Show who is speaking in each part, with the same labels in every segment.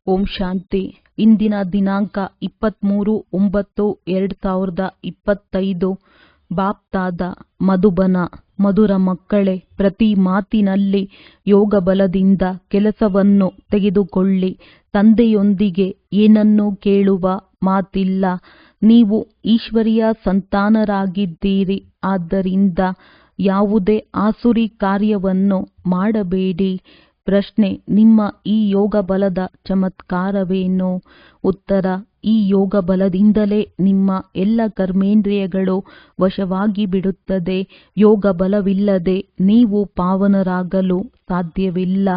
Speaker 1: ಓಂ ಶಾಂತಿ. ಇಂದಿನ ದಿನಾಂಕ 23/9/2025. ಬಾಪ್ತಾದ ಮಧುಬನ. ಮಧುರ ಮಕ್ಕಳೇ, ಪ್ರತಿ ಮಾತಿನಲ್ಲಿ ಯೋಗ ಬಲದಿಂದ ಕೆಲಸವನ್ನು ತೆಗೆದುಕೊಳ್ಳಿ. ತಂದೆಯೊಂದಿಗೆ ಏನನ್ನೂ ಕೇಳುವ ಮಾತಿಲ್ಲ. ನೀವು ಈಶ್ವರಿಯ ಸಂತಾನರಾಗಿದ್ದೀರಿ. ಆದ್ದರಿಂದ ಯಾವುದೇ ಆಸುರಿ ಕಾರ್ಯವನ್ನು ಮಾಡಬೇಡಿ. ಪ್ರಶ್ನೆ: ನಿಮ್ಮ ಈ ಯೋಗ ಬಲದ ಚಮತ್ಕಾರವೇನು? ಉತ್ತರ: ಈ ಯೋಗ ಬಲದಿಂದಲೇ ನಿಮ್ಮ ಎಲ್ಲ ಕರ್ಮೇಂದ್ರಿಯಗಳು ವಶವಾಗಿ ಬಿಡುತ್ತದೆ. ಯೋಗ ಬಲವಿಲ್ಲದೆ ನೀವು ಪಾವನರಾಗಲು ಸಾಧ್ಯವಿಲ್ಲ.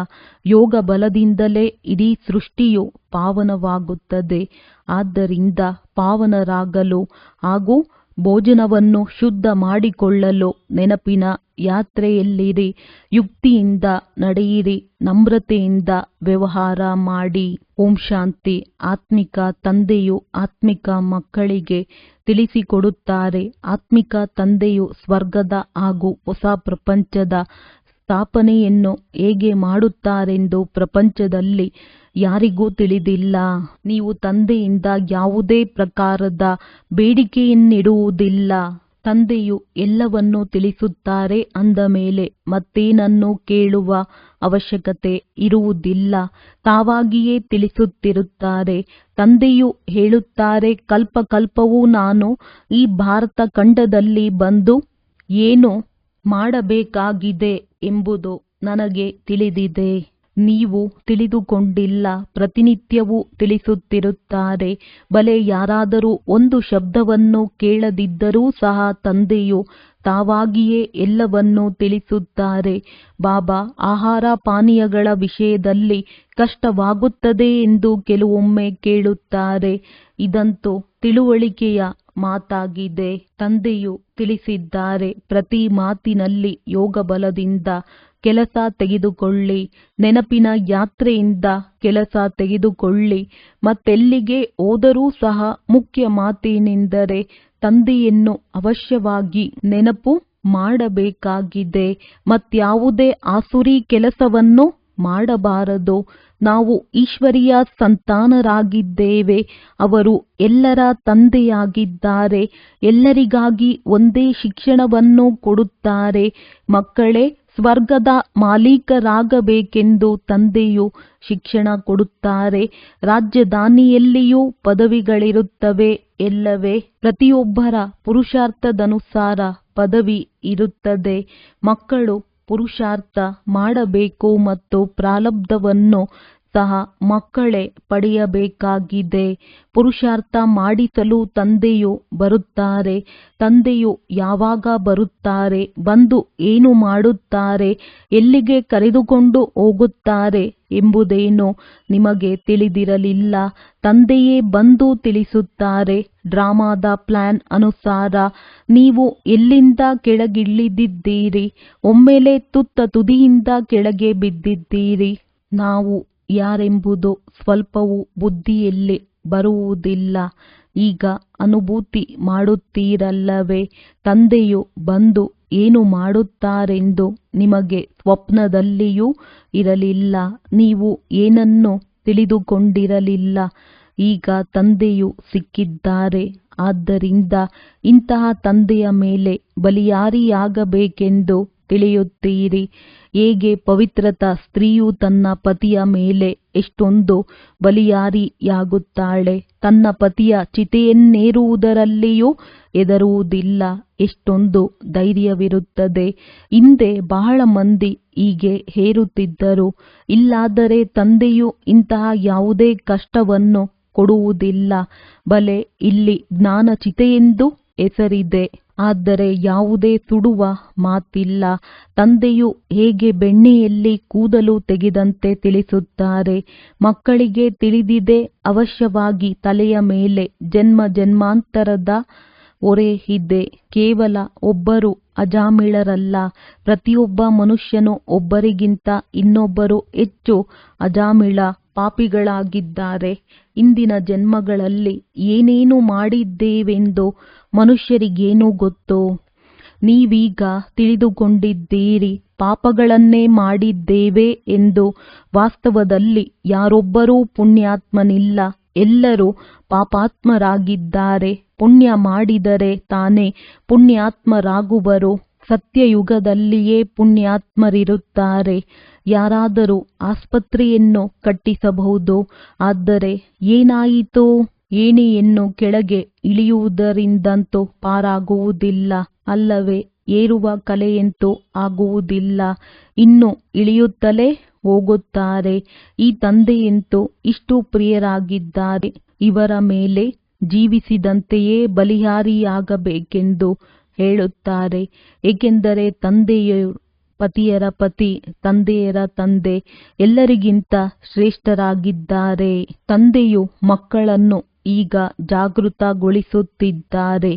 Speaker 1: ಯೋಗ ಬಲದಿಂದಲೇ ಇಡೀ ಸೃಷ್ಟಿಯು ಪಾವನವಾಗುತ್ತದೆ. ಆದ್ದರಿಂದ ಪಾವನರಾಗಲು ಹಾಗೂ ಭೋಜನವನ್ನು ಶುದ್ಧ ಮಾಡಿಕೊಳ್ಳಲು ನೆನಪಿನ ಯಾತ್ರೆಯಲ್ಲಿರಿ. ಯುಕ್ತಿಯಿಂದ ನಡೆಯಿರಿ. ನಮ್ರತೆಯಿಂದ ವ್ಯವಹಾರ ಮಾಡಿ. ಓಂ ಶಾಂತಿ. ಆತ್ಮಿಕ ತಂದೆಯು ಆತ್ಮಿಕ ಮಕ್ಕಳಿಗೆ ತಿಳಿಸಿಕೊಡುತ್ತಾರೆ. ಆತ್ಮಿಕ ತಂದೆಯು ಸ್ವರ್ಗದ ಹಾಗೂ ಹೊಸ ಪ್ರಪಂಚದ ಸ್ಥಾಪನೆಯನ್ನು ಹೇಗೆ ಮಾಡುತ್ತಾರೆಂದು ಪ್ರಪಂಚದಲ್ಲಿ ಯಾರಿಗೂ ತಿಳಿದಿಲ್ಲ. ನೀವು ತಂದೆಯಿಂದ ಯಾವುದೇ ಪ್ರಕಾರದ ಬೇಡಿಕೆಯನ್ನಿಡುವುದಿಲ್ಲ. ತಂದೆಯು ಎಲ್ಲವನ್ನೂ ತಿಳಿಸುತ್ತಾರೆ ಅಂದ ಮೇಲೆ ಮತ್ತೇನನ್ನೂ ಕೇಳುವ ಅವಶ್ಯಕತೆ ಇರುವುದಿಲ್ಲ. ತಾವಾಗಿಯೇ ತಿಳಿಸುತ್ತಿರುತ್ತಾರೆ. ತಂದೆಯು ಹೇಳುತ್ತಾರೆ, ಕಲ್ಪಕಲ್ಪವೂ ನಾನು ಈ ಭಾರತ ಖಂಡದಲ್ಲಿ ಬಂದು ಏನು ಮಾಡಬೇಕಾಗಿದೆ ಎಂಬುದು ನನಗೆ ತಿಳಿದಿದೆ. ನೀವು ತಿಳಿದುಕೊಂಡಿಲ್ಲ. ಪ್ರತಿನಿತ್ಯವೂ ತಿಳಿಸುತ್ತಿರುತ್ತಾರೆ. ಭಲೆ ಯಾರಾದರೂ ಒಂದು ಶಬ್ದವನ್ನು ಕೇಳದಿದ್ದರೂ ಸಹ ತಂದೆಯು ತಾವಾಗಿಯೇ ಎಲ್ಲವನ್ನೂ ತಿಳಿಸುತ್ತಾರೆ. ಬಾಬಾ, ಆಹಾರ ಪಾನೀಯಗಳ ವಿಷಯದಲ್ಲಿ ಕಷ್ಟವಾಗುತ್ತದೆ ಎಂದು ಕೆಲವೊಮ್ಮೆ ಕೇಳುತ್ತಾರೆ. ಇದಂತೂ ತಿಳುವಳಿಕೆಯ ಮಾತಾಗಿದೆ. ತಂದೆಯು ತಿಳಿಸಿದ್ದಾರೆ, ಪ್ರತಿ ಮಾತಿನಲ್ಲಿ ಯೋಗ ಬಲದಿಂದ ಕೆಲಸ ತೆಗೆದುಕೊಳ್ಳಿ. ನೆನಪಿನ ಯಾತ್ರೆಯಿಂದ ಕೆಲಸ ತೆಗೆದುಕೊಳ್ಳಿ. ಮತ್ತೆಲ್ಲಿಗೆ ಹೋದರೂ ಸಹ ಮುಖ್ಯ ಮಾತೇನೆಂದರೆ ತಂದೆಯನ್ನು ಅವಶ್ಯವಾಗಿ ನೆನಪು ಮಾಡಬೇಕಾಗಿದೆ. ಮತ್ಯಾವುದೇ ಆಸುರಿ ಕೆಲಸವನ್ನು ಮಾಡಬಾರದು. ನಾವು ಈಶ್ವರಿಯ ಸಂತಾನರಾಗಿದ್ದೇವೆ. ಅವರು ಎಲ್ಲರ ತಂದೆಯಾಗಿದ್ದಾರೆ. ಎಲ್ಲರಿಗಾಗಿ ಒಂದೇ ಶಿಕ್ಷಣವನ್ನು ಕೊಡುತ್ತಾರೆ. ಮಕ್ಕಳೇ, ಸ್ವರ್ಗದ ಮಾಲೀಕರಾಗಬೇಕೆಂದು ತಂದೆಯು ಶಿಕ್ಷಣ ಕೊಡುತ್ತಾರೆ. ರಾಜಧಾನಿಯಲ್ಲಿಯೂ ಪದವಿಗಳಿರುತ್ತವೆ ಎಲ್ಲವೇ? ಪ್ರತಿಯೊಬ್ಬರ ಪುರುಷಾರ್ಥದನುಸಾರ ಪದವಿ ಇರುತ್ತದೆ. ಮಕ್ಕಳು ಪುರುಷಾರ್ಥ ಮಾಡಬೇಕು ಮತ್ತು ಪ್ರಾರಬ್ಧವನ್ನು ಸಹ ಮಕ್ಕಳೇ ಪಡೆಯಬೇಕಾಗಿದೆ. ಪುರುಷಾರ್ಥ ಮಾಡಿಸಲು ತಂದೆಯು ಬರುತ್ತಾರೆ. ತಂದೆಯು ಯಾವಾಗ ಬರುತ್ತಾರೆ, ಬಂದು ಏನು ಮಾಡುತ್ತಾರೆ, ಎಲ್ಲಿಗೆ ಕರೆದುಕೊಂಡು ಹೋಗುತ್ತಾರೆ ಎಂಬುದೇನು ನಿಮಗೆ ತಿಳಿದಿರಲಿಲ್ಲ. ತಂದೆಯೇ ಬಂದು ತಿಳಿಸುತ್ತಾರೆ. ಡ್ರಾಮಾದ ಪ್ಲಾನ್ ಅನುಸಾರ ನೀವು ಎಲ್ಲಿಂದ ಕೆಳಗಿಳಿದಿದ್ದೀರಿ? ಒಮ್ಮೆಲೇ ತುತ್ತ ತುದಿಯಿಂದ ಕೆಳಗೆ ಬಿದ್ದಿದ್ದೀರಿ. ನಾವು ಯಾರೆಂಬುದು ಸ್ವಲ್ಪವೂ ಬುದ್ಧಿಯಲ್ಲಿ ಬರುವುದಿಲ್ಲ. ಈಗ ಅನುಭೂತಿ ಮಾಡುತ್ತೀರಲ್ಲವೇ? ತಂದೆಯು ಬಂದು ಏನು ಮಾಡುತ್ತಾರೆಂದು ನಿಮಗೆ ಸ್ವಪ್ನದಲ್ಲಿಯೂ ಇರಲಿಲ್ಲ. ನೀವು ಏನನ್ನೂ ತಿಳಿದುಕೊಂಡಿರಲಿಲ್ಲ. ಈಗ ತಂದೆಯು ಸಿಕ್ಕಿದ್ದಾರೆ. ಆದ್ದರಿಂದ ಇಂತಹ ತಂದೆಯ ಮೇಲೆ ಬಲಿಯಾರಿಯಾಗಬೇಕೆಂದು ತಿಳಿಯುತ್ತೀರಿ. ಹೇಗೆ ಪವಿತ್ರತಾ ಸ್ತ್ರೀಯು ತನ್ನ ಪತಿಯ ಮೇಲೆ ಎಷ್ಟೊಂದು ಬಲಿಯಾರಿಯಾಗುತ್ತಾಳೆ. ತನ್ನ ಪತಿಯ ಚಿತೆಯನ್ನೇರುವುದರಲ್ಲಿಯೂ ಹೆದರುವುದಿಲ್ಲ. ಎಷ್ಟೊಂದು ಧೈರ್ಯವಿರುತ್ತದೆ. ಹಿಂದೆ ಬಹಳ ಮಂದಿ ಹೀಗೆ ಹೇರುತ್ತಿದ್ದರು. ಇಲ್ಲಾದರೆ ತಂದೆಯು ಇಂತಹ ಯಾವುದೇ ಕಷ್ಟವನ್ನು ಕೊಡುವುದಿಲ್ಲ. ಭಲೆ ಇಲ್ಲಿ ಜ್ಞಾನ ಚಿತೆಯೆಂದು ಹೆಸರಿದೆ, ಆದರೆ ಯಾವುದೇ ಸುಡುವ ಮಾತಿಲ್ಲ. ತಂದೆಯು ಹೇಗೆ ಬೆಣ್ಣೆಯಲ್ಲಿ ಕೂದಲು ತೆಗೆದಂತೆ ತಿಳಿಸುತ್ತಾರೆ. ಮಕ್ಕಳಿಗೆ ತಿಳಿದಿದೆ, ಅವಶ್ಯವಾಗಿ ತಲೆಯ ಮೇಲೆ ಜನ್ಮ ಜನ್ಮಾಂತರದ ಹೊರೆ ಇದೆ. ಕೇವಲ ಒಬ್ಬರು ಅಜಾಮಿಳರಲ್ಲ. ಪ್ರತಿಯೊಬ್ಬ ಮನುಷ್ಯನು ಒಬ್ಬರಿಗಿಂತ ಇನ್ನೊಬ್ಬರು ಹೆಚ್ಚು ಅಜಾಮಿಳ ಪಾಪಿಗಳಾಗಿದ್ದಾರೆ. ಇಂದಿನ ಜನ್ಮಗಳಲ್ಲಿ ಏನೇನು ಮಾಡಿದ್ದೇವೆಂದು ಮನುಷ್ಯರಿಗೇನು ಗೊತ್ತು? ನೀವೀಗ ತಿಳಿದುಕೊಂಡಿದ್ದೀರಿ ಪಾಪಗಳನ್ನೇ ಮಾಡಿದ್ದೇವೆ ಎಂದು. ವಾಸ್ತವದಲ್ಲಿ ಯಾರೊಬ್ಬರೂ ಪುಣ್ಯಾತ್ಮನಿಲ್ಲ, ಎಲ್ಲರೂ ಪಾಪಾತ್ಮರಾಗಿದ್ದಾರೆ. ಪುಣ್ಯ ಮಾಡಿದರೆ ತಾನೇ ಪುಣ್ಯಾತ್ಮರಾಗುವರು. ಸತ್ಯಯುಗದಲ್ಲಿಯೇ ಪುಣ್ಯಾತ್ಮರಿರುತ್ತಾರೆ. ಯಾರಾದರೂ ಆಸ್ಪತ್ರೆಯನ್ನು ಕಟ್ಟಿಸಬಹುದು, ಆದರೆ ಏನಾಯಿತು? ಏಣಿಯನ್ನು ಕೆಳಗೆ ಇಳಿಯುವುದರಿಂದಂತೂ ಪಾರಾಗುವುದಿಲ್ಲ ಅಲ್ಲವೇ? ಏರುವ ಕಲೆಯಂತೂ ಆಗುವುದಿಲ್ಲ, ಇನ್ನು ಇಳಿಯುತ್ತಲೇ ಹೋಗುತ್ತಾರೆ. ಈ ತಂದೆಯಂತೂ ಇಷ್ಟು ಪ್ರಿಯರಾಗಿದ್ದಾರೆ, ಇವರ ಮೇಲೆ ಜೀವಿಸಿದಂತೆಯೇ ಬಲಿಹಾರಿಯಾಗಬೇಕೆಂದು ಹೇಳುತ್ತಾರೆ. ಏಕೆಂದರೆ ತಂದೆಯು ಪತಿಯರ ಪತಿ, ತಂದೆಯರ ತಂದೆ ಎಲ್ಲರಿಗಿಂತ ಶ್ರೇಷ್ಠರಾಗಿದ್ದಾರೆ. ತಂದೆಯು ಮಕ್ಕಳನ್ನು ಈಗ ಜಾಗೃತಗೊಳಿಸುತ್ತಿದ್ದಾರೆ.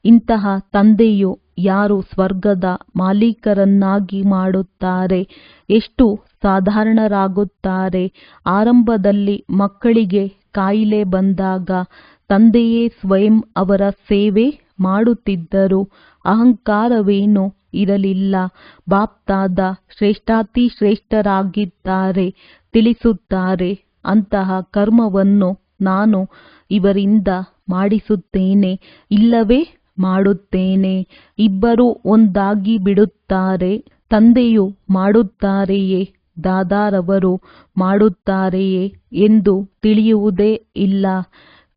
Speaker 1: ಇಂತಹ ತಂದೆಯು ಯಾರು ಸ್ವರ್ಗದ ಮಾಲೀಕರನ್ನಾಗಿ ಮಾಡುತ್ತಾರೆ. ಎಷ್ಟು ಸಾಧಾರಣರಾಗುತ್ತಾರೆ. ಆರಂಭದಲ್ಲಿ ಮಕ್ಕಳಿಗೆ ಕಾಯಿಲೆ ಬಂದಾಗ ತಂದೆಯೇ ಸ್ವಯಂ ಅವರ ಸೇವೆ ಮಾಡುತ್ತಿದ್ದರು. ಅಹಂಕಾರವೇನೂ ಇರಲಿಲ್ಲ. ಬಾಪ್ದಾದ ಶ್ರೇಷ್ಠಾತಿ ಶ್ರೇಷ್ಠರಾಗಿದ್ದಾರೆ, ತಿಳಿಸುತ್ತಾರೆ. ಅಂತಹ ಕರ್ಮವನ್ನು ನಾನು ಇವರಿಂದ ಮಾಡಿಸುತ್ತೇನೆ, ಇಲ್ಲವೇ ಮಾಡುತ್ತೇನೆ. ಇಬ್ಬರೂ ಒಂದಾಗಿ ಬಿಡುತ್ತಾರೆ. ತಂದೆಯು ಮಾಡುತ್ತಾರೆಯೇ, ದಾದಾರವರು ಮಾಡುತ್ತಾರೆಯೇ ಎಂದು ತಿಳಿಯುವುದೇ ಇಲ್ಲ.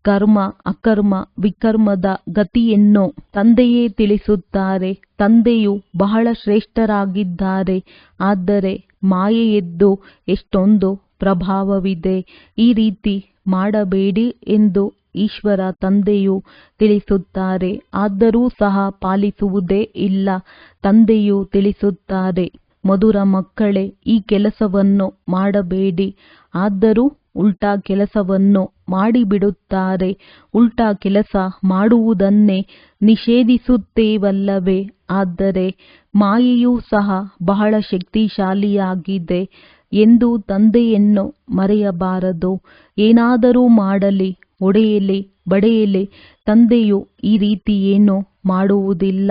Speaker 1: ಕರ್ಮ ಅಕರ್ಮ ವಿಕರ್ಮದ ಗತಿಯನ್ನು ತಂದೆಯೇ ತಿಳಿಸುತ್ತಾರೆ. ತಂದೆಯು ಬಹಳ ಶ್ರೇಷ್ಠರಾಗಿದ್ದಾರೆ, ಆದರೆ ಮಾಯೆಯದ್ದು ಎಷ್ಟೊಂದು ಪ್ರಭಾವವಿದೆ. ಈ ರೀತಿ ಮಾಡಬೇಡಿ ಎಂದು ಈಶ್ವರ ತಂದೆಯು ತಿಳಿಸುತ್ತಾರೆ. ಆದರೂ ಸಹ ಪಾಲಿಸುವುದೇ ಇಲ್ಲ. ತಂದೆಯು ತಿಳಿಸುತ್ತಾರೆ, ಮಧುರ ಮಕ್ಕಳೇ, ಈ ಕೆಲಸವನ್ನು ಮಾಡಬೇಡಿ. ಆದರೂ ಉಲ್ಟಾ ಕೆಲಸವನ್ನು ಮಾಡಿಬಿಡುತ್ತಾರೆ. ಉಲ್ಟಾ ಕೆಲಸ ಮಾಡುವುದನ್ನೇ ನಿಷೇಧಿಸುತ್ತೇವಲ್ಲವೇ? ಆದರೆ ಮಾಯೆಯೂ ಸಹ ಬಹಳ ಶಕ್ತಿಶಾಲಿಯಾಗಿದೆ ಎಂದು ತಂದೆಯನ್ನು ಮರೆಯಬಾರದು. ಏನಾದರೂ ಮಾಡಲಿ, ಹೊಡೆಯಲಿ, ಬಡೆಯಲಿ, ತಂದೆಯು ಈ ರೀತಿ ಏನೂ ಮಾಡುವುದಿಲ್ಲ.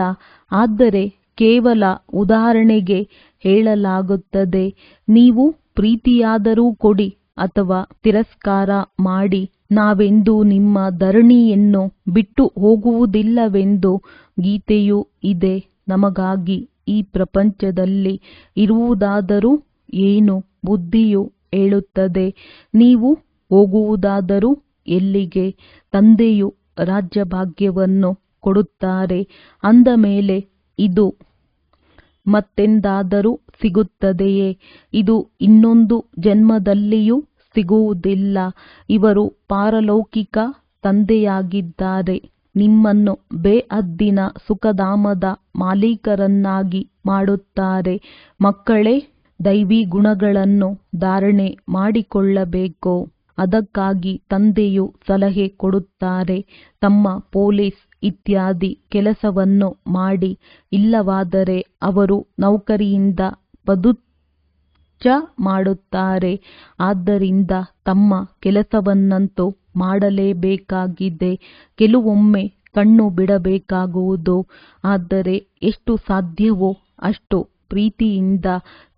Speaker 1: ಆದರೆ ಕೇವಲ ಉದಾಹರಣೆಗೆ ಹೇಳಲಾಗುತ್ತದೆ. ನೀವು ಪ್ರೀತಿಯಾದರೂ ಕೊಡಿ ಅಥವಾ ತಿರಸ್ಕಾರ ಮಾಡಿ, ನಾವೆಂದೂ ನಿಮ್ಮ ಧರಣಿಯನ್ನು ಬಿಟ್ಟು ಹೋಗುವುದಿಲ್ಲವೆಂದು ಗೀತೆಯೂ ಇದೆ. ನಮಗಾಗಿ ಈ ಪ್ರಪಂಚದಲ್ಲಿ ಇರುವುದಾದರೂ ಏನು? ಬುದ್ಧಿಯು ಹೇಳುತ್ತದೆ, ನೀವು ಹೋಗುವುದಾದರೂ ಎಲ್ಲಿಗೆ? ತಂದೆಯು ರಾಜ್ಯಭಾಗ್ಯವನ್ನು ಕೊಡುತ್ತಾರೆ. ಅಂದ ಮೇಲೆ ಇದು ಮತ್ತೆಂದಾದರೂ ಸಿಗುತ್ತದೆಯೇ? ಇದು ಇನ್ನೊಂದು ಜನ್ಮದಲ್ಲಿಯೂ ಸಿಗುವುದಿಲ್ಲ. ಇವರು ಪಾರಲೌಕಿಕ ತಂದೆಯಾಗಿದ್ದಾರೆ. ನಿಮ್ಮನ್ನು ಬೇಹದ್ದಿನ ಸುಖಧಾಮದ ಮಾಲೀಕರನ್ನಾಗಿ ಮಾಡುತ್ತಾರೆ. ಮಕ್ಕಳೇ, ದೈವಿ ಗುಣಗಳನ್ನು ಧಾರಣೆ ಮಾಡಿಕೊಳ್ಳಬೇಕು. ಅದಕ್ಕಾಗಿ ತಂದೆಯು ಸಲಹೆ ಕೊಡುತ್ತಾರೆ, ತಮ್ಮ ಪೊಲೀಸ್ ಇತ್ಯಾದಿ ಕೆಲಸವನ್ನು ಮಾಡಿ. ಇಲ್ಲವಾದರೆ ಅವರು ನೌಕರಿಯಿಂದ ಪದಚ್ಯುತ ಮಾಡುತ್ತಾರೆ. ಆದ್ದರಿಂದ ತಮ್ಮ ಕೆಲಸವನ್ನಂತೂ ಮಾಡಲೇಬೇಕಾಗಿದೆ. ಕೆಲವೊಮ್ಮೆ ಕಣ್ಣು ಬಿಡಬೇಕಾಗುವುದು. ಆದರೆ ಎಷ್ಟು ಸಾಧ್ಯವೋ ಅಷ್ಟು ಪ್ರೀತಿಯಿಂದ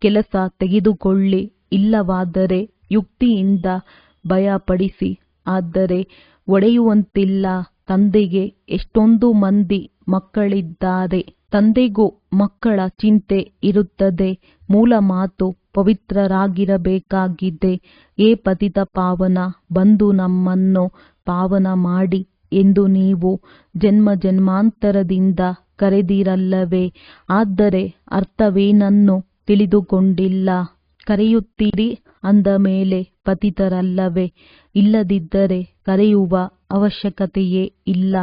Speaker 1: ಕೆಲಸ ತೆಗೆದುಕೊಳ್ಳಿ. ಇಲ್ಲವಾದರೆ ಯುಕ್ತಿಯಿಂದ ಭಯಪಡಿಸಿ. ಆದರೆ ಒಡೆಯುವಂತಿಲ್ಲ. ತಂದೆಗೆ ಎಷ್ಟೊಂದು ಮಂದಿ ಮಕ್ಕಳಿದ್ದಾರೆ. ತಂದೆಗೂ ಮಕ್ಕಳ ಚಿಂತೆ ಇರುತ್ತದೆ. ಮೂಲ ಮಾತು ಪವಿತ್ರರಾಗಿರಬೇಕಾಗಿದೆ. ಏ ಪತಿತ ಪಾವನ, ಬಂದು ನಮ್ಮನ್ನು ಪಾವನ ಮಾಡಿ ಎಂದು ನೀವು ಜನ್ಮ ಜನ್ಮಾಂತರದಿಂದ ಕರೆದಿರಲ್ಲವೇ? ಆದರೆ ಅರ್ಥವೇನನ್ನು ತಿಳಿದುಕೊಂಡಿಲ್ಲ. ಕರೆಯುತ್ತೀರಿ ಅಂದ ಮೇಲೆ ಪತಿತರಲ್ಲವೇ? ಇಲ್ಲದಿದ್ದರೆ ಕರೆಯುವ ಅವಶ್ಯಕತೆಯೇ ಇಲ್ಲ,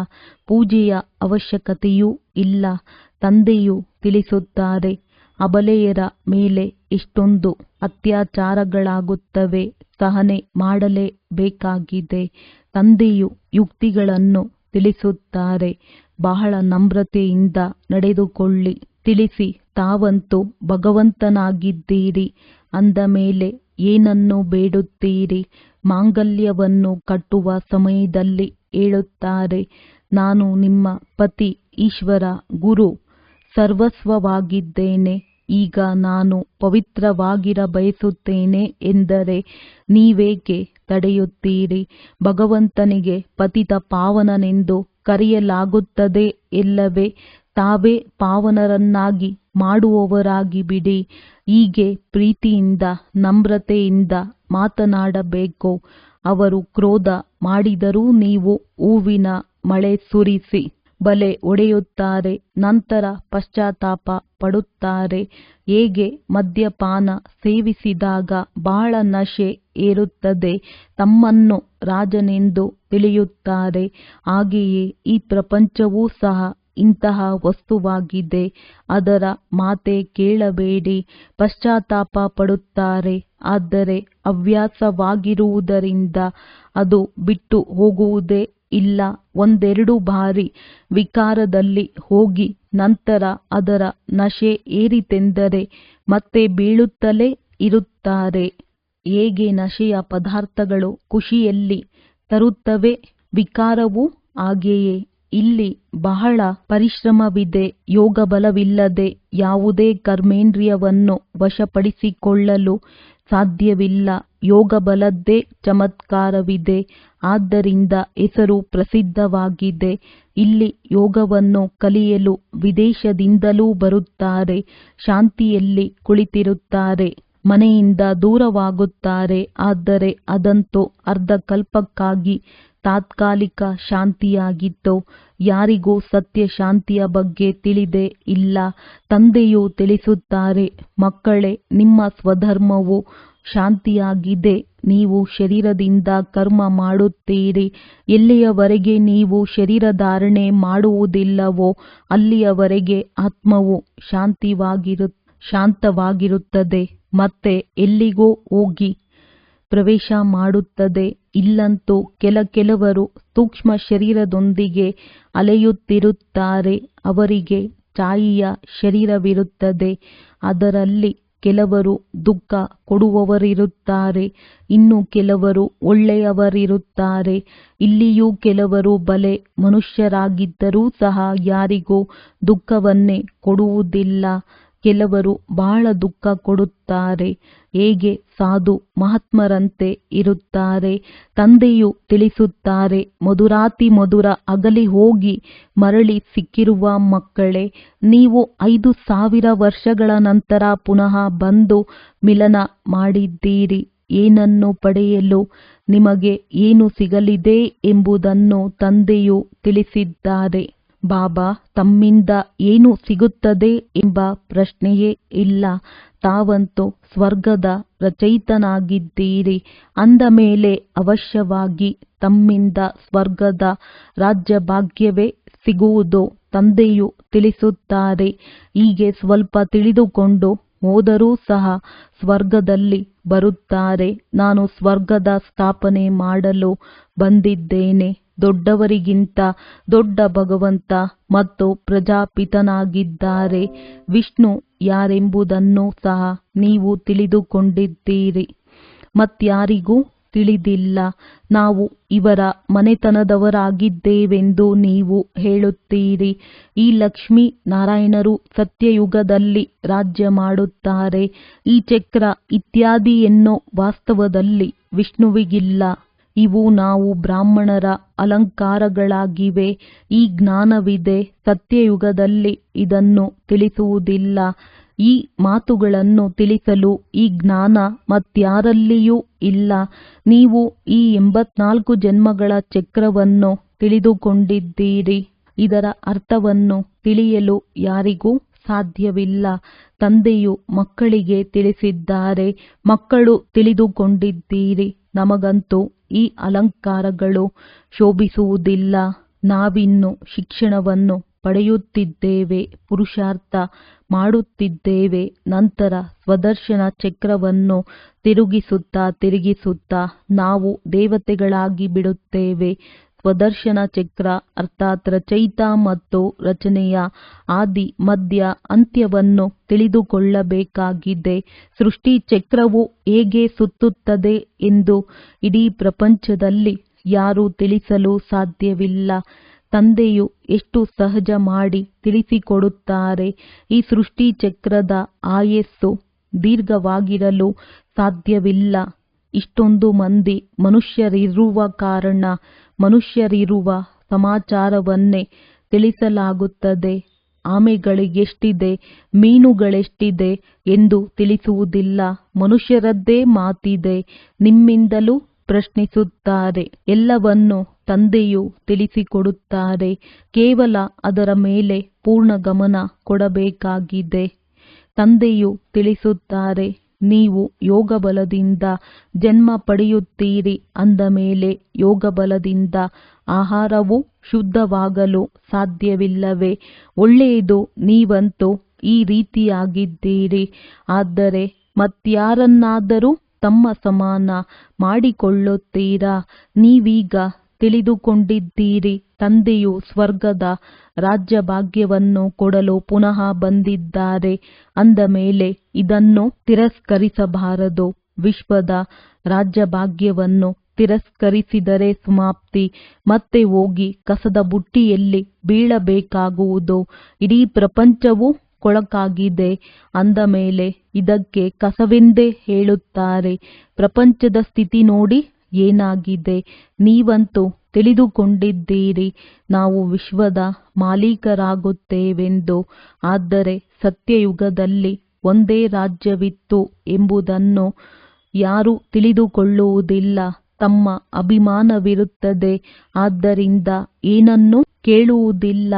Speaker 1: ಪೂಜೆಯ ಅವಶ್ಯಕತೆಯೂ ಇಲ್ಲ. ತಂದೆಯು ತಿಳಿಸುತ್ತಾರೆ, ಅಬಲೆಯರ ಮೇಲೆ ಎಷ್ಟೊಂದು ಅತ್ಯಾಚಾರಗಳಾಗುತ್ತವೆ, ಸಹನೆ ಮಾಡಲೇಬೇಕಾಗಿದೆ. ತಂದೆಯು ಯುಕ್ತಿಗಳನ್ನು ತಿಳಿಸುತ್ತಾರೆ. ಬಹಳ ನಮ್ರತೆಯಿಂದ ನಡೆದುಕೊಳ್ಳಿ. ತಿಳಿಸಿ, ತಾವಂತೂ ಭಗವಂತನಾಗಿದ್ದೀರಿ ಅಂದ ಮೇಲೆ ಏನನ್ನು ಬೇಡುತ್ತೀರಿ? ಮಾಂಗಲ್ಯವನ್ನು ಕಟ್ಟುವ ಸಮಯದಲ್ಲಿ ಹೇಳುತ್ತಾರೆ, ನಾನು ನಿಮ್ಮ ಪತಿ, ಈಶ್ವರ, ಗುರು, ಸರ್ವಸ್ವವಾಗಿದ್ದೇನೆ, ಈಗ ನಾನು ಪವಿತ್ರವಾಗಿರ ಬಯಸುತ್ತೇನೆ ಎಂದರೆ ನೀವೇಕೆ ತಡೆಯುತ್ತೀರಿ? ಭಗವಂತನಿಗೆ ಪತಿತ ಪಾವನನೆಂದು ಕರೆಯಲಾಗುತ್ತದೆ ಎಲ್ಲವೇ? ತಾವೇ ಪಾವನರನ್ನಾಗಿ ಮಾಡುವವರಾಗಿ ಬಿಡಿ. ಹೀಗೆ ಪ್ರೀತಿಯಿಂದ ನಮ್ರತೆಯಿಂದ ಮಾತನಾಡಬೇಕು. ಅವರು ಕ್ರೋಧ ಮಾಡಿದರೂ ನೀವು ಹೂವಿನ ಮಳೆ ಸುರಿಸಿ ಬಲೆ ಒಡೆಯುತ್ತಾರೆ, ನಂತರ ಪಶ್ಚಾತ್ತಾಪ ಪಡುತ್ತಾರೆ. ಹೇಗೆ ಮದ್ಯಪಾನ ಸೇವಿಸಿದಾಗ ಬಹಳ ನಶೆ ಏರುತ್ತದೆ, ತಮ್ಮನ್ನು ರಾಜನೆಂದು ತಿಳಿಯುತ್ತಾರೆ, ಹಾಗೆಯೇ ಈ ಪ್ರಪಂಚವೂ ಸಹ ಇಂತಹ ವಸ್ತುವಾಗಿದೆ. ಅದರ ಮಾತೆ ಕೇಳಬೇಡಿ. ಪಶ್ಚಾತ್ತಾಪ ಪಡುತ್ತಾರೆ, ಆದರೆ ಹವ್ಯಾಸವಾಗಿರುವುದರಿಂದ ಅದು ಬಿಟ್ಟು ಹೋಗುವುದೇ ಇಲ್ಲ. ಒಂದೆರಡು ಬಾರಿ ವಿಕಾರದಲ್ಲಿ ಹೋಗಿ ನಂತರ ಅದರ ನಶೆ ಏರಿತೆಂದರೆ ಮತ್ತೆ ಬೀಳುತ್ತಲೇ ಇರುತ್ತಾರೆ. ಹೇಗೆ ನಶೆಯ ಪದಾರ್ಥಗಳು ಖುಷಿಯಲ್ಲಿ ತರುತ್ತವೆ, ವಿಕಾರವೂ ಹಾಗೆಯೇ. ಇಲ್ಲಿ ಬಹಳ ಪರಿಶ್ರಮವಿದೆ. ಯೋಗ ಬಲವಿಲ್ಲದೆ ಯಾವುದೇ ಕರ್ಮೇಂದ್ರಿಯವನ್ನು ವಶಪಡಿಸಿಕೊಳ್ಳಲು ಸಾಧ್ಯವಿಲ್ಲ. ಯೋಗ ಬಲದ್ದೇ ಚಮತ್ಕಾರವಿದೆ, ಆದ್ದರಿಂದ ಹೆಸರು ಪ್ರಸಿದ್ಧವಾಗಿದೆ. ಇಲ್ಲಿ ಯೋಗವನ್ನು ಕಲಿಯಲು ವಿದೇಶದಿಂದಲೂ ಬರುತ್ತಾರೆ. ಶಾಂತಿಯಲ್ಲಿ ಕುಳಿತಿರುತ್ತಾರೆ, ಮನೆಯಿಂದ ದೂರವಾಗುತ್ತಾರೆ. ಆದರೆ ಅದಂತೂ ಅರ್ಧಕಲ್ಪಕ್ಕಾಗಿ ತಾತ್ಕಾಲಿಕ ಶಾಂತಿಯಾಗಿತ್ತು. ಯಾರಿಗೂ ಸತ್ಯ ಶಾಂತಿಯ ಬಗ್ಗೆ ತಿಳಿದೇ ಇಲ್ಲ. ತಂದೆಯು ತಿಳಿಸುತ್ತಾರೆ, ಮಕ್ಕಳೇ, ನಿಮ್ಮ ಸ್ವಧರ್ಮವು ಶಾಂತಿಯಾಗಿದೆ. ನೀವು ಶರೀರದಿಂದ ಕರ್ಮ ಮಾಡುತ್ತೀರಿ. ಎಲ್ಲಿಯವರೆಗೆ ನೀವು ಶರೀರಧಾರಣೆ ಮಾಡುವುದಿಲ್ಲವೋ ಅಲ್ಲಿಯವರೆಗೆ ಆತ್ಮವು ಶಾಂತವಾಗಿರುತ್ತದೆ. ಮತ್ತೆ ಎಲ್ಲಿಗೋ ಹೋಗಿ ಪ್ರವೇಶ ಮಾಡುತ್ತದೆ. ಇಲ್ಲಂತೂ ಕೆಲವರು ಸೂಕ್ಷ್ಮ ಶರೀರದೊಂದಿಗೆ ಅಲೆಯುತ್ತಿರುತ್ತಾರೆ. ಅವರಿಗೆ ಛಾಯೆಯ ಶರೀರವಿರುತ್ತದೆ. ಅದರಲ್ಲಿ ಕೆಲವರು ದುಃಖ ಕೊಡುವವರಿರುತ್ತಾರೆ, ಇನ್ನು ಕೆಲವರು ಒಳ್ಳೆಯವರಿರುತ್ತಾರೆ. ಇಲ್ಲಿಯೂ ಕೆಲವರು ಬಲೆ ಮನುಷ್ಯರಾಗಿದ್ದರೂ ಸಹ ಯಾರಿಗೂ ದುಃಖವನ್ನೇ ಕೊಡುವುದಿಲ್ಲ. ಕೆಲವರು ಬಹಳ ದುಃಖ ಕೊಡುತ್ತಾರೆ. ಹೇಗೆ ಸಾಧು ಮಹಾತ್ಮರಂತೆ ಇರುತ್ತಾರೆ. ತಂದೆಯು ತಿಳಿಸುತ್ತಾರೆ, ಮಧುರಾತಿ ಮಧುರ ಅಗಲಿ ಹೋಗಿ ಮರಳಿ ಸಿಕ್ಕಿರುವ ಮಕ್ಕಳೇ, ನೀವು 5000 ವರ್ಷಗಳ ನಂತರ ಪುನಃ ಬಂದು ಮಿಲನ ಮಾಡಿದ್ದೀರಿ. ಏನನ್ನು ಪಡೆಯಲು ನಿಮಗೆ ಏನು ಸಿಗಲಿದೆ ಎಂಬುದನ್ನು ತಂದೆಯು ತಿಳಿಸಿದ್ದಾರೆ. ಬಾಬಾ ತಮ್ಮಿಂದ ಏನು ಸಿಗುತ್ತದೆ ಎಂಬ ಪ್ರಶ್ನೆಯೇ ಇಲ್ಲ. ತಾವಂತೂ ಸ್ವರ್ಗದ ರಚಯಿತನಾಗಿದ್ದೀರಿ. ಅಂದ ಮೇಲೆ ಅವಶ್ಯವಾಗಿ ತಮ್ಮಿಂದ ಸ್ವರ್ಗದ ರಾಜ್ಯಭಾಗ್ಯವೇ ಸಿಗುವುದು. ತಂದೆಯು ತಿಳಿಸುತ್ತಾರೆ, ಹೀಗೆ ಸ್ವಲ್ಪ ತಿಳಿದುಕೊಂಡು ಹೋದರೂ ಸಹ ಸ್ವರ್ಗದಲ್ಲಿ ಬರುತ್ತಾರೆ. ನಾನು ಸ್ವರ್ಗದ ಸ್ಥಾಪನೆ ಮಾಡಲು ಬಂದಿದ್ದೇನೆ. ದೊಡ್ಡವರಿಗಿಂತ ದೊಡ್ಡ ಭಗವಂತ ಮತ್ತು ಪ್ರಜಾಪಿತನಾಗಿದ್ದಾರೆ. ವಿಷ್ಣು ಯಾರೆಂಬುದನ್ನು ಸಹ ನೀವು ತಿಳಿದುಕೊಂಡಿದ್ದೀರಿ, ಮತ್ಯಾರಿಗೂ ತಿಳಿದಿಲ್ಲ. ನಾವು ಇವರ ಮನೆತನದವರಾಗಿದ್ದೇವೆಂದು ನೀವು ಹೇಳುತ್ತೀರಿ. ಈ ಲಕ್ಷ್ಮೀ ನಾರಾಯಣರು ಸತ್ಯಯುಗದಲ್ಲಿ ರಾಜ್ಯ ಮಾಡುತ್ತಾರೆ. ಈ ಚಕ್ರ ಇತ್ಯಾದಿ ಎನ್ನೋ ವಾಸ್ತವದಲ್ಲಿ ವಿಷ್ಣುವಿಗಿಲ್ಲ. ಇವು ನಾವು ಬ್ರಾಹ್ಮಣರ ಅಲಂಕಾರಗಳಾಗಿವೆ. ಈ ಜ್ಞಾನವಿದೆ. ಸತ್ಯಯುಗದಲ್ಲಿ ಇದನ್ನು ತಿಳಿಸುವುದಿಲ್ಲ. ಈ ಮಾತುಗಳನ್ನು ತಿಳಿಸಲು ಈ ಜ್ಞಾನ ಮತ್ಯಾರಲ್ಲಿಯೂ ಇಲ್ಲ. ನೀವು ಈ 84 ಜನ್ಮಗಳ ಚಕ್ರವನ್ನು ತಿಳಿದುಕೊಂಡಿದ್ದೀರಿ. ಇದರ ಅರ್ಥವನ್ನು ತಿಳಿಯಲು ಯಾರಿಗೂ ಸಾಧ್ಯವಿಲ್ಲ. ತಂದೆಯು ಮಕ್ಕಳಿಗೆ ತಿಳಿಸಿದ್ದಾರೆ, ಮಕ್ಕಳು ತಿಳಿದುಕೊಂಡಿದ್ದೀರಿ. ನಮಗಂತೂ ಈ ಅಲಂಕಾರಗಳು ಶೋಭಿಸುವುದಿಲ್ಲ. ನಾವಿನ್ನು ಶಿಕ್ಷಣವನ್ನು ಪಡೆಯುತ್ತಿದ್ದೇವೆ, ಪುರುಷಾರ್ಥ ಮಾಡುತ್ತಿದ್ದೇವೆ. ನಂತರ ಸ್ವದರ್ಶನ ಚಕ್ರವನ್ನು ತಿರುಗಿಸುತ್ತಾ ನಾವು ದೇವತೆಗಳಾಗಿ ಬಿಡುತ್ತೇವೆ. ಸ್ವದರ್ಶನ ಚಕ್ರ ಅರ್ಥಾತ್ ರಚಯಿತ ಮತ್ತು ರಚನೆಯ ಆದಿ ಮಧ್ಯ ಅಂತ್ಯವನ್ನು ತಿಳಿದುಕೊಳ್ಳಬೇಕಾಗಿದೆ. ಸೃಷ್ಟಿ ಚಕ್ರವು ಹೇಗೆ ಸುತ್ತುತ್ತದೆ ಎಂದು ಇಡೀ ಪ್ರಪಂಚದಲ್ಲಿ ಯಾರೂ ತಿಳಿಸಲು ಸಾಧ್ಯವಿಲ್ಲ. ತಂದೆಯು ಎಷ್ಟು ಸಹಜ ಮಾಡಿ ತಿಳಿಸಿಕೊಡುತ್ತಾರೆ. ಈ ಸೃಷ್ಟಿ ಚಕ್ರದ ಆಯಸ್ಸು ದೀರ್ಘವಾಗಿರಲು ಸಾಧ್ಯವಿಲ್ಲ. ಇಷ್ಟೊಂದು ಮಂದಿ ಮನುಷ್ಯರಿರುವ ಕಾರಣ ಮನುಷ್ಯರಿರುವ ಸಮಾಚಾರವನ್ನೇ ತಿಳಿಸಲಾಗುತ್ತದೆ. ಆಮೆಗಳಿಗೆಷ್ಟಿದೆ, ಮೀನುಗಳೆಷ್ಟಿದೆ ಎಂದು ತಿಳಿಸುವುದಿಲ್ಲ. ಮನುಷ್ಯರದ್ದೇ ಮಾತಿದೆ, ನಿಮ್ಮಿಂದಲೂ ಪ್ರಶ್ನಿಸುತ್ತಾರೆ. ಎಲ್ಲವನ್ನು ತಂದೆಯು ತಿಳಿಸಿಕೊಡುತ್ತಾರೆ. ಕೇವಲ ಅದರ ಮೇಲೆ ಪೂರ್ಣ ಗಮನ ಕೊಡಬೇಕಾಗಿದೆ. ತಂದೆಯು ತಿಳಿಸುತ್ತಾರೆ, ನೀವು ಯೋಗಬಲದಿಂದ ಜನ್ಮ ಪಡೆಯುತ್ತೀರಿ ಅಂದ ಮೇಲೆ ಯೋಗಬಲದಿಂದ ಆಹಾರವು ಶುದ್ಧವಾಗಲು ಸಾಧ್ಯವಿಲ್ಲವೇ? ಒಳ್ಳೆಯದು, ನೀವಂತೂ ಈ ರೀತಿಯಾಗಿದ್ದೀರಿ. ಆದರೆ ಮತ್ಯಾರನ್ನಾದರೂ ತಮ್ಮ ಸಮಾನ ಮಾಡಿಕೊಳ್ಳುತ್ತೀರಾ? ನೀವೀಗ ತಿಳಿದುಕೊಂಡಿದ್ದೀರಿ, ತಂದೆಯು ಸ್ವರ್ಗದ ರಾಜ್ಯಭಾಗ್ಯವನ್ನು ಕೊಡಲು ಪುನಃ ಬಂದಿದ್ದಾರೆ ಅಂದ ಮೇಲೆ ಇದನ್ನು ತಿರಸ್ಕರಿಸಬಾರದು. ವಿಶ್ವದ ರಾಜ್ಯಭಾಗ್ಯವನ್ನು ತಿರಸ್ಕರಿಸಿದರೆ ಸಮಾಪ್ತಿ. ಮತ್ತೆ ಹೋಗಿ ಕಸದ ಬುಟ್ಟಿಯಲ್ಲಿ ಬೀಳಬೇಕಾಗುವುದು. ಇಡೀ ಪ್ರಪಂಚವು ಕೊಳಕಾಗಿದೆ ಅಂದ ಮೇಲೆ ಇದಕ್ಕೆ ಕಸವೆಂದೇ ಹೇಳುತ್ತಾರೆ. ಪ್ರಪಂಚದ ಸ್ಥಿತಿ ನೋಡಿ ಏನಾಗಿದೆ. ನೀವಂತೂ ತಿಳಿದುಕೊಂಡಿದ್ದೀರಿ, ನಾವು ವಿಶ್ವದ ಮಾಲೀಕರಾಗುತ್ತೇವೆಂದು. ಆದರೆ ಸತ್ಯಯುಗದಲ್ಲಿ ಒಂದೇ ರಾಜ್ಯವಿತ್ತು ಎಂಬುದನ್ನು ಯಾರೂ ತಿಳಿದುಕೊಳ್ಳುವುದಿಲ್ಲ. ತಮ್ಮ ಅಭಿಮಾನವಿರುತ್ತದೆ, ಆದ್ದರಿಂದ ಏನನ್ನೂ ಕೇಳುವುದಿಲ್ಲ.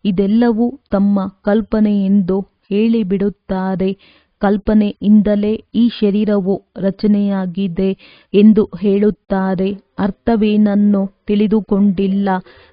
Speaker 1: ಇದೆಲ್ಲವೂ ತಮ್ಮ ಕಲ್ಪನೆಯೆಂದು ಹೇಳಿಬಿಡುತ್ತಾರೆ. ಕಲ್ಪನೆಯಿಂದಲೇ ಈ ಶರೀರವು ರಚನೆಯಾಗಿದೆ ಎಂದು ಹೇಳುತ್ತಾರೆ. ಅರ್ಥವೇನನ್ನು ತಿಳಿದುಕೊಂಡಿಲ್ಲ.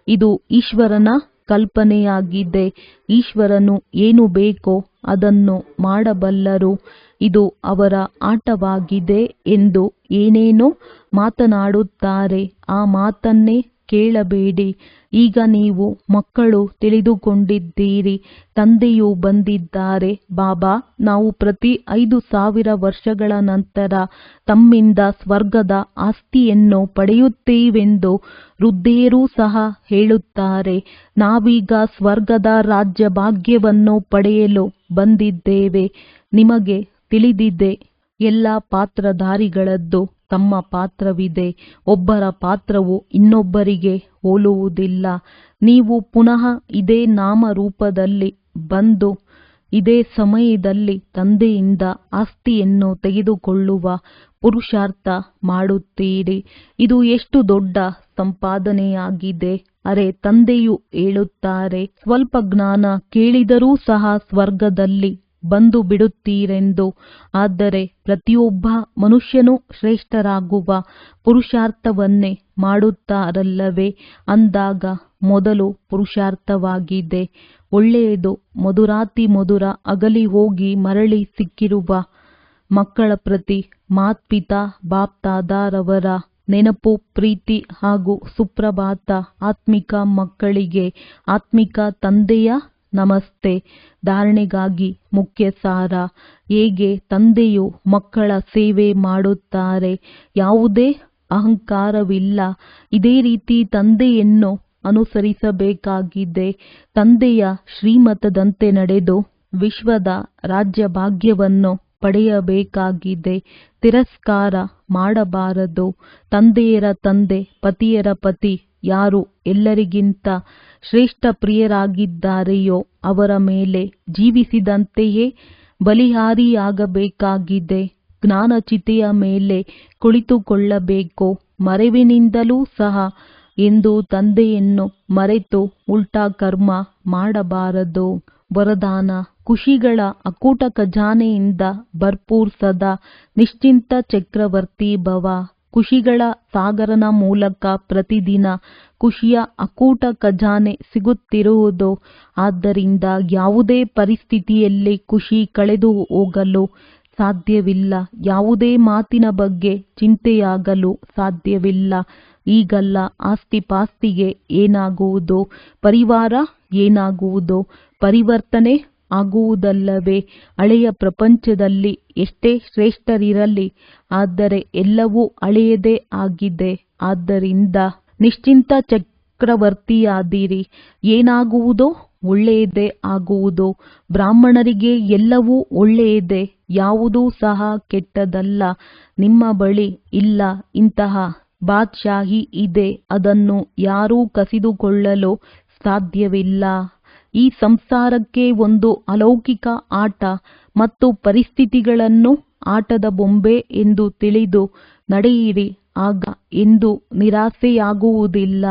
Speaker 1: ಇದು ಈಶ್ವರನ ಕಲ್ಪನೆಯಾಗಿದೆ. ಈಶ್ವರನು ಏನು ಬೇಕೋ ಅದನ್ನು ಮಾಡಬಲ್ಲರು. ಇದು ಅವರ ಆಟವಾಗಿದೆ ಎಂದು ಏನೇನೋ ಮಾತನಾಡುತ್ತಾರೆ. ಆ ಮಾತನ್ನೇ ಕೇಳಬೇಡಿ. ಈಗ ನೀವು ಮಕ್ಕಳು ತಿಳಿದುಕೊಂಡಿದ್ದೀರಿ. ತಂದೆಯು ಬಂದಿದ್ದಾರೆ. ಬಾಬಾ, ನಾವು ಪ್ರತಿ 5,000 ವರ್ಷಗಳ ನಂತರ ತಮ್ಮಿಂದ ಸ್ವರ್ಗದ ಆಸ್ತಿಯನ್ನು ಪಡೆಯುತ್ತೇವೆಂದು ವೃದ್ಧೆಯರೂ ಸಹ ಹೇಳುತ್ತಾರೆ. ನಾವೀಗ ಸ್ವರ್ಗದ ರಾಜ್ಯ ಭಾಗ್ಯವನ್ನು ಪಡೆಯಲು ಬಂದಿದ್ದೇವೆ. ನಿಮಗೆ ತಿಳಿದಿದೆ, ಎಲ್ಲ ಪಾತ್ರಧಾರಿಗಳದ್ದು ತಮ್ಮ ಪಾತ್ರವಿದೆ. ಒಬ್ಬರ ಪಾತ್ರವು ಇನ್ನೊಬ್ಬರಿಗೆ ಹೋಲುವುದಿಲ್ಲ. ನೀವು ಪುನಃ ಇದೇ ನಾಮರೂಪದಲ್ಲಿ ಬಂದು ಇದೇ ಸಮಯದಲ್ಲಿ ತಂದೆಯಿಂದ ಆಸ್ತಿಯನ್ನು ತೆಗೆದುಕೊಳ್ಳುವ ಪುರುಷಾರ್ಥ ಮಾಡುತ್ತೀರಿ. ಇದು ಎಷ್ಟು ದೊಡ್ಡ ಸಂಪಾದನೆಯಾಗಿದೆ. ಅರೆ, ತಂದೆಯು ಹೇಳುತ್ತಾರೆ, ಸ್ವಲ್ಪ ಜ್ಞಾನ ಕೇಳಿದರೂ ಸಹ ಸ್ವರ್ಗದಲ್ಲಿ ಬಂದು ಬಿಡುತ್ತೀರೆಂದು. ಆದರೆ ಪ್ರತಿಯೊಬ್ಬ ಮನುಷ್ಯನೂ ಶ್ರೇಷ್ಠರಾಗುವ ಪುರುಷಾರ್ಥವನ್ನೇ ಮಾಡುತ್ತಾರಲ್ಲವೇ? ಅಂದಾಗ ಮೊದಲು ಪುರುಷಾರ್ಥವಾಗಿದೆ. ಒಳ್ಳೆಯದು. ಮಧುರಾತಿ ಮಧುರ ಅಗಲಿ ಹೋಗಿ ಮರಳಿ ಸಿಕ್ಕಿರುವ ಮಕ್ಕಳ ಪ್ರತಿ ಮಾತ್ಪಿತಾ ಬಾಪ್ದಾದಾರವರ ನೆನಪು, ಪ್ರೀತಿ ಹಾಗೂ ಸುಪ್ರಭಾತ. ಆತ್ಮಿಕ ಮಕ್ಕಳಿಗೆ ಆತ್ಮಿಕ ತಂದೆಯ ನಮಸ್ತೆ. ಧಾರಣೆಗಾಗಿ ಮುಖ್ಯ ಸಾರ. ಹೇಗೆ ತಂದೆಯು ಮಕ್ಕಳ ಸೇವೆ ಮಾಡುತ್ತಾರೆ, ಯಾವುದೇ ಅಹಂಕಾರವಿಲ್ಲ. ಇದೇ ರೀತಿ ತಂದೆಯನ್ನು ಅನುಸರಿಸಬೇಕಾಗಿದೆ. ತಂದೆಯ ಶ್ರೀಮತದಂತೆ ನಡೆದು ವಿಶ್ವದ ರಾಜ್ಯ ಭಾಗ್ಯವನ್ನು ಪಡೆಯಬೇಕಾಗಿದೆ. ತಿರಸ್ಕಾರ ಮಾಡಬಾರದು. ತಂದೆಯರ ತಂದೆ, ಪತಿಯರ ಪತಿ ಯಾರು ಎಲ್ಲರಿಗಿಂತ ಶ್ರೇಷ್ಠ ಪ್ರಿಯರಾಗಿದ್ದಾರೆಯೋ ಅವರ ಮೇಲೆ ಜೀವಿಸಿದಂತೆಯೇ ಬಲಿಹಾರಿಯಾಗಬೇಕಾಗಿದೆ. ಜ್ಞಾನಚಿತೆಯ ಮೇಲೆ ಕುಳಿತುಕೊಳ್ಳಬೇಕು. ಮರೆವಿನಿಂದಲೂ ಸಹ ಎಂದು ತಂದೆಯನ್ನು ಮರೆತು ಉಲ್ಟಾ ಕರ್ಮ ಮಾಡಬಾರದು. ವರದಾನ: ಖುಷಿಗಳ ಅಕೂಟ ಖಜಾನೆಯಿಂದ ಭರ್ಪೂರ್ ಸದಾ ನಿಶ್ಚಿಂತ ಚಕ್ರವರ್ತಿ ಭವ. ಖುಷಿಗಳ ಸಾಗರನ ಮೂಲಕ ಪ್ರತಿದಿನ ಖುಷಿಯ ಅಕೂಟ ಖಜಾನೆ ಸಿಗುತ್ತಿರುವುದು. ಆದ್ದರಿಂದ ಯಾವುದೇ ಪರಿಸ್ಥಿತಿಯಲ್ಲಿ ಖುಷಿ ಕಳೆದು ಹೋಗಲು ಸಾಧ್ಯವಿಲ್ಲ. ಯಾವುದೇ ಮಾತಿನ ಬಗ್ಗೆ ಚಿಂತೆಯಾಗಲು ಸಾಧ್ಯವಿಲ್ಲ. ಈಗಲ್ಲ, ಆಸ್ತಿಪಾಸ್ತಿಗೆ ಏನಾಗುವುದು, ಪರಿವಾರ ಏನಾಗುವುದು, ಪರಿವರ್ತನೆ ಆಗುವುದಲ್ಲವೇ? ಹಳೆಯ ಪ್ರಪಂಚದಲ್ಲಿ ಎಷ್ಟೇ ಶ್ರೇಷ್ಠರಿರಲಿ, ಆದರೆ ಎಲ್ಲವೂ ಹಳೆಯದೇ ಆಗಿದೆ. ಆದ್ದರಿಂದ ನಿಶ್ಚಿಂತ ಚಕ್ರವರ್ತಿಯಾದಿರಿ. ಏನಾಗುವುದೋ ಒಳ್ಳೆಯದೇ ಆಗುವುದು. ಬ್ರಾಹ್ಮಣರಿಗೆ ಎಲ್ಲವೂ ಒಳ್ಳೆಯದೇ, ಯಾವುದೂ ಸಹ ಕೆಟ್ಟದಲ್ಲ. ನಿಮ್ಮ ಬಳಿ ಇಲ್ಲ ಇಂತಹ ಬಾದ್ಶಾಹಿ ಇದೆ, ಅದನ್ನು ಯಾರೂ ಕಸಿದುಕೊಳ್ಳಲು ಸಾಧ್ಯವಿಲ್ಲ. ಈ ಸಂಸಾರಕ್ಕೆ ಒಂದು ಅಲೌಕಿಕ ಆಟ ಮತ್ತು ಪರಿಸ್ಥಿತಿಗಳನ್ನು ಆಟದ ಬೊಂಬೆ ಎಂದು ತಿಳಿದು ನಡೆಯಿರಿ, ಆಗ ಎಂದೂ ನಿರಾಸೆಯಾಗುವುದಿಲ್ಲ.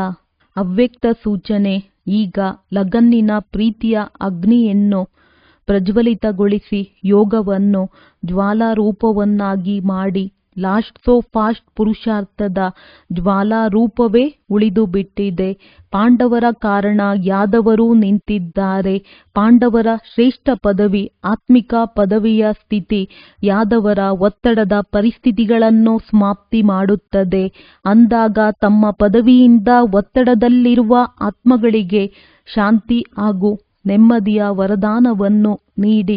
Speaker 1: ಅವ್ಯಕ್ತ ಸೂಚನೆ. ಈಗ ಲಗನ್ನಿನ ಪ್ರೀತಿಯ ಅಗ್ನಿಯನ್ನು ಪ್ರಜ್ವಲಿತಗೊಳಿಸಿ ಯೋಗವನ್ನು ಜ್ವಾಲಾರೂಪವನ್ನಾಗಿ ಮಾಡಿ. ಲಾಸ್ಟ್ ಸೋ ಫಾಸ್ಟ್ ಪುರುಷಾರ್ಥದ ಜ್ವಾಲಾರೂಪವೇ ಉಳಿದುಬಿಟ್ಟಿದೆ. ಪಾಂಡವರ ಕಾರಣ ಯಾದವರು ನಿಂತಿದ್ದಾರೆ. ಪಾಂಡವರ ಶ್ರೇಷ್ಠ ಪದವಿ, ಆತ್ಮಿಕ ಪದವಿಯ ಸ್ಥಿತಿ ಯಾದವರ ಒತ್ತಡದ ಪರಿಸ್ಥಿತಿಗಳನ್ನು ಸಮಾಪ್ತಿ ಮಾಡುತ್ತದೆ. ಅಂದಾಗ ತಮ್ಮ ಪದವಿಯಿಂದ ಒತ್ತಡದಲ್ಲಿರುವ ಆತ್ಮಗಳಿಗೆ ಶಾಂತಿ ಹಾಗೂ ನೆಮ್ಮದಿಯ ವರದಾನವನ್ನು ನೀಡಿ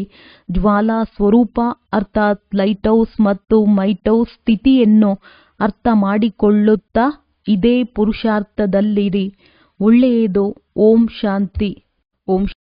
Speaker 1: ಜ್ವಾಲಾ ಸ್ವರೂಪ ಅರ್ಥಾತ್ ಲೈಟ್ ಹೌಸ್ ಮತ್ತು ಮೈಟ್ ಹೌಸ್ ಸ್ಥಿತಿಯನ್ನು ಅರ್ಥ ಮಾಡಿಕೊಳ್ಳುತ್ತಾ ಇದೇ ಪುರುಷಾರ್ಥದಲ್ಲಿರಿ. ಒಳ್ಳೆಯದು. ಓಂ ಶಾಂತಿ. ಓಂ